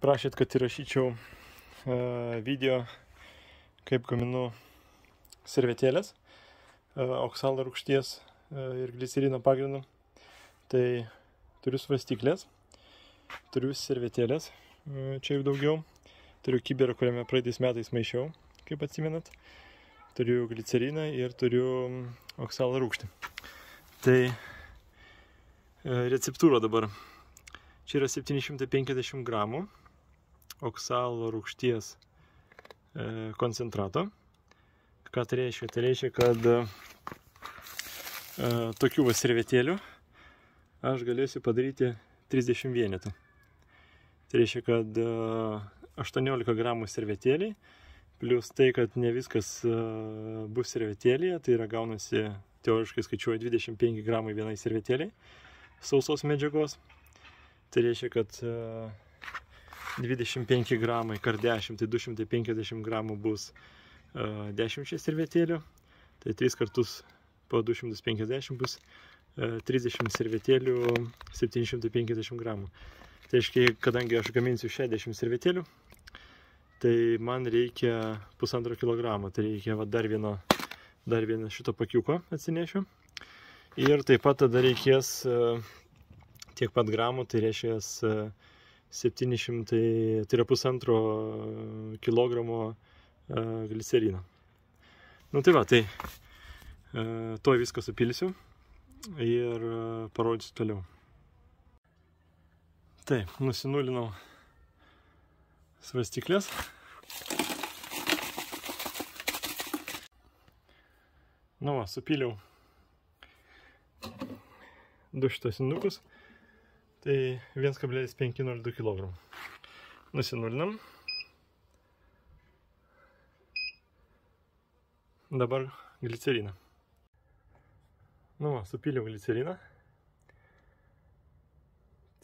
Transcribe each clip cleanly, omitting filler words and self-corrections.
prašėt, kad įrašyčiau video, kaip gaminu servetėlės oksalo rūgšties ir glicerino pagrindu. Tai turiu svarstyklės, turiu servetėlės, čia jau daugiau. Turiu kibirą, kuriame praeitais metais maišiau, kaip atsimenat. Turiu gliceriną ir turiu oksalo rūgštį. Tai receptūra dabar. Čia yra 750 gramų oksalo rūgšties koncentrato. Ką tai reiškia? Tai reiškia, kad tokių servetėlių aš galėsiu padaryti 30 vienetų. Tai reiškia, kad 18 gramų servetėliai, plus tai, kad ne viskas bus servetėlėje, tai yra gaunasi, teoriškai skaičiuoju, 25 gramai vienai servetėliai sausos medžiagos. Tai reiškia, kad 25 gramai kart 10, tai 250 gramų bus 10 servetėlių. Tai 3 kartus po 250 bus 30 servetėlių 750 gramų. Tai reiškia, kadangi aš gaminsiu 60 servetėlių, tai man reikia 1,5 kilogramo. Tai reikia dar vieno šito pakiuko atsinešiu. Ir taip pat tada reikės tiek pat gramų, tai reiškia 700, tai yra 1,5 kilogramo glicerino. Nu tai va, tai to viską supilsiu ir parodysiu toliau. Taip, nusinulinau svarstyklės. Nu va, supyliau 2 šitos indukus. Tai 1,502 kg. Nusinulinam. Dabar gliceriną. Nu va, supyliau gliceriną.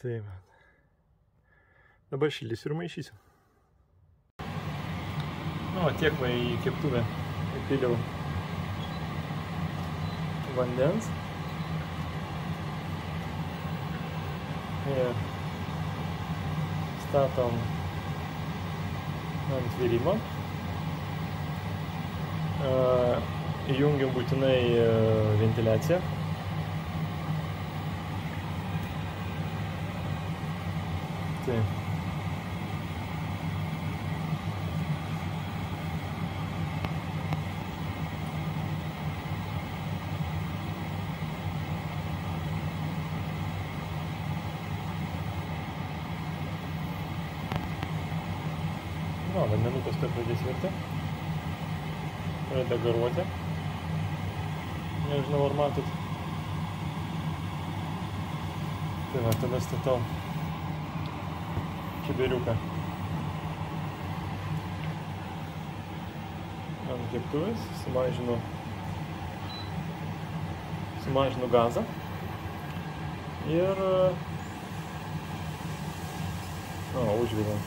Tai va. Dabar šildysiu ir maišysiu. Nu, tiek va į keptuvę įpyliau vandens. Ir statom ant virimo. Įjungiam būtinai ventiliaciją. Taip. Nu, vandenukas tai pradės virti. Pradeda garuoti. Nežinau, ar matot. Tai va, tada statau kibiriuką ant keptuvės, sumažinu gazą ir užviriam.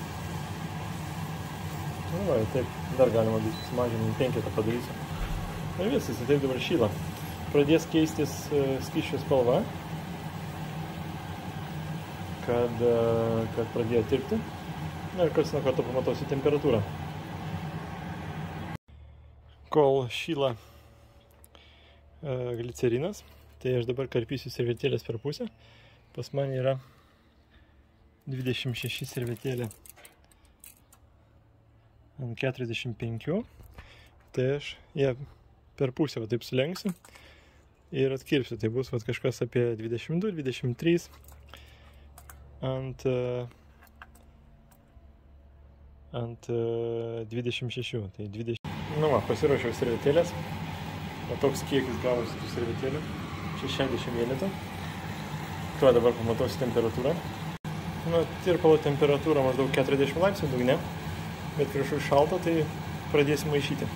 Nu va, taip dar galima būtų sumažinti, 5 padarysiu. Ir viskas, taip dabar šyla. Pradės keistis skysčio spalva, kad pradėjo tirpti. Ir karts nuo karto pamatausiu temperatūrą. Kol šyla glicerinas, tai aš dabar karpysiu servetėlės per pusę. Pas man yra 26 servetėlė ant 45. Tai aš ją per pusę va taip sulenksiu ir atkirpsiu. Tai bus va kažkas apie 22, 23 ant 26. Tai 20. Nu va, pasiruošiau servetėlės. O toks kiekis gavosi tų servetėlių. Čia 60 vienetų. Tuo dabar pamatausiu temperatūrą. Nu, tirpalo temperatūra maždaug 40 laipsnių dugne. Bet prieš šalta, tai pradėsim maišyti.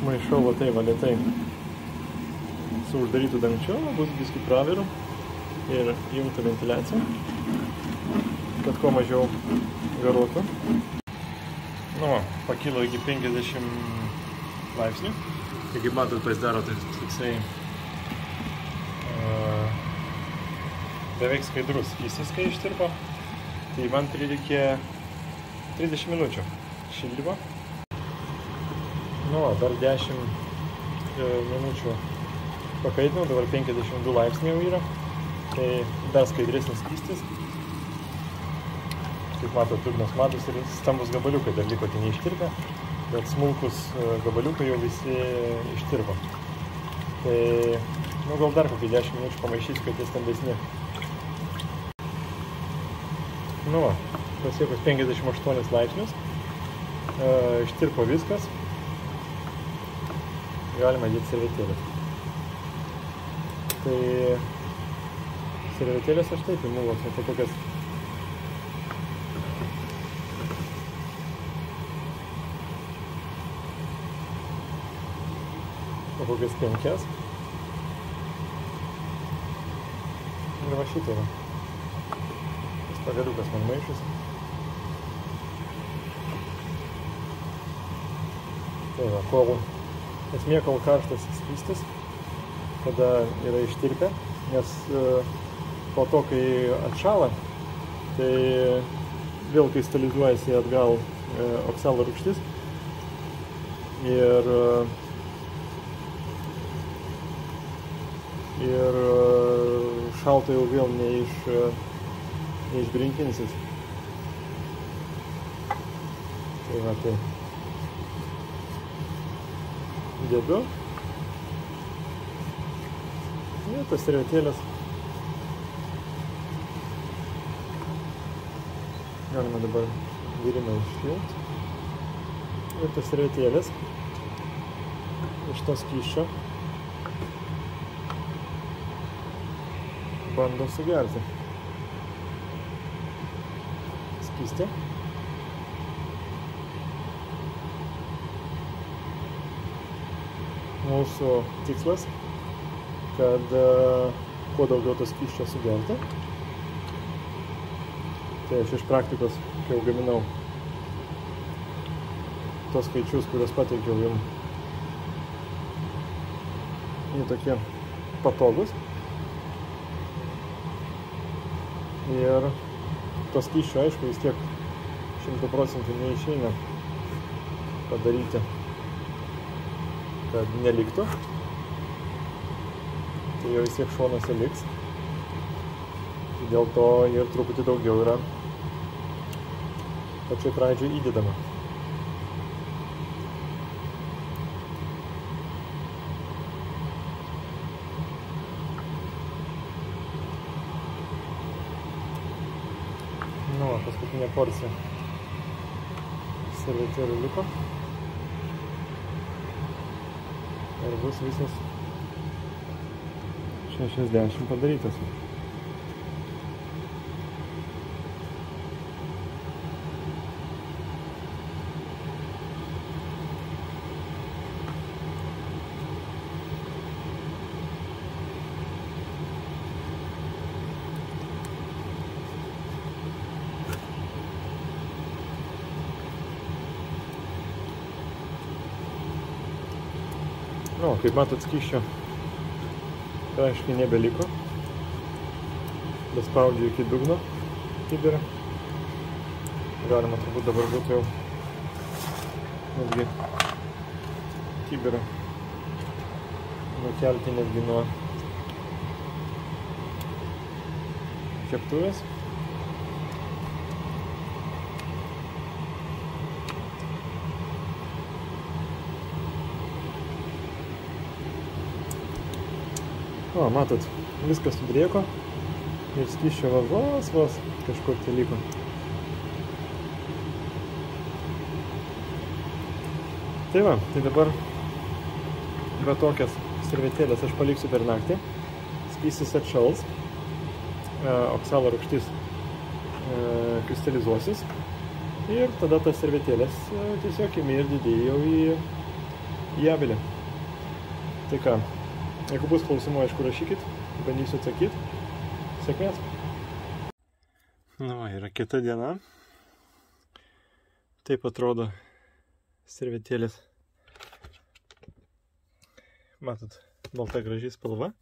Maišau va tai va lėtai su uždarytu dangčiu, bus biskį praviru ir įjungta ventiliacija, kad kuo mažiau garuotų. Nu, pakilo iki 50 laipsnių. Tai kaip matot, pasidaro toksai beveik skaidrus skystis, kai ištirpo. Tai man prireikė 30 minučių šildymo. Nu, dar 10 minučių pakaitinau, dabar 52 laipsniai jau yra. Tai dar skaidresnis skystis. Kaip matot, dugnas matos ir stambus gabaliukai dar liko tai neištirpę, bet smulkus gabaliukai jau visi ištirpo. Tai, nu, gal dar kokį 10 minučių pamaišysiu, kad jie stambesni. Nu va, pasiekus 58 laipsnius, ištirpo viskas, galima dėti servetėlės. Tai servetėlės aš taip įmu, tai kokias kokias 5. Ir va šitą yra. Tas pagaliukas man maišus. Tai va, kol esmė, kol karštas skystis, kada yra ištirpę, nes po to, kai atšąla, tai vėl kristalizuojasi atgal oksalo rūgštis ir šalto jau vėl neišbrinkinsis. Tai va, tai dedu. Ir tas servetėlės galima dabar virimą išpilti. Ir tas servetėlės iš to skysčio bando sugerti skystį. Mūsų tikslas, kad kuo daugiau to skysčio sugerti. Tai aš iš praktikos, kai jau gaminau tos skaičius, kuriuos pateikiau jums, jie tokie patogus. Ir to skysčio, aišku, vis tiek 100% neišeina padaryti, kad neliktų. Tai jau vis tiek šonuose liks. Dėl to ir truputį daugiau yra pačioj pradžioj įdedama. Nu, paskutinė porcija servetėlių liko. Ir bus visas 60 padarytas. Nu, kaip matot, skysčio praktiškai nebeliko. Bespaudžiu iki dugno kibirą. Galima turbūt dabar būtų jau netgi kibirą nukelti netgi nuo keptuvės. O, matot, viskas sudrėko ir skysčio vos kažkur tai liko. Tai va, tai dabar va tokias servetėlės aš paliksiu per naktį. Skystis atšals, oksalo rūgštis kristalizuosis ir tada tas servetėlės tiesiog imi ir didėjai jau į avilį. Tai ką? Jeigu bus klausimų, aišku, rašykit, bandysiu atsakyti. Sėkmės. Nu, yra kita diena. Taip atrodo servetėlės. Matot, balta graži spalva,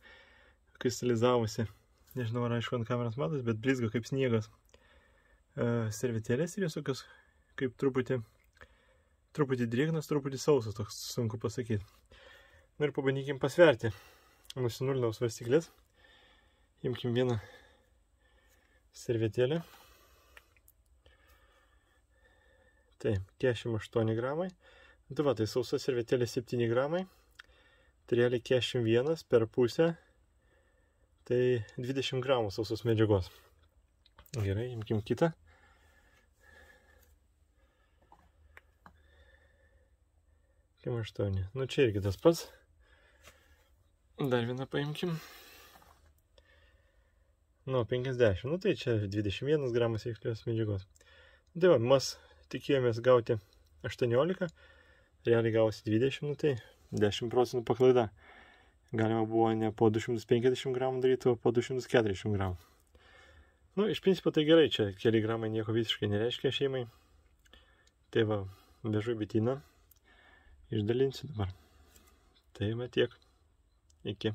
kristalizavusi. Nežinau, ar aišku ant kameros matos, bet blizga kaip sniegas. servetėlės ir jos tokios kaip truputį drėgnas, truputį sausas, toks sunku pasakyti. Na ir pabandykim pasverti. Nusinulinau svarstyklės. Imkim vieną servetėlę. Tai 48 gramai. Tai va, tai sausa servetėlė 7 gramai. Tai realiai 41 per pusę. Tai 20 gramų sausos medžiagos. Gerai, imkim kitą. Kim 8. Nu čia irgi tas pats. Dar vieną paimkim. Nu, 50. Nu tai čia 21 gramas veiklios medžiagos. Tai va, mes tikėjomės gauti 18. Realiai gausi 20, nu tai 10% paklaida. Galima buvo ne po 250 gramų daryti, o po 240 gramų. Nu, iš principo tai gerai, čia keli gramai nieko visiškai nereiškia šeimai. Tai va, vežu į bityną. Išdalinsiu dabar. Tai va tiek. Iki.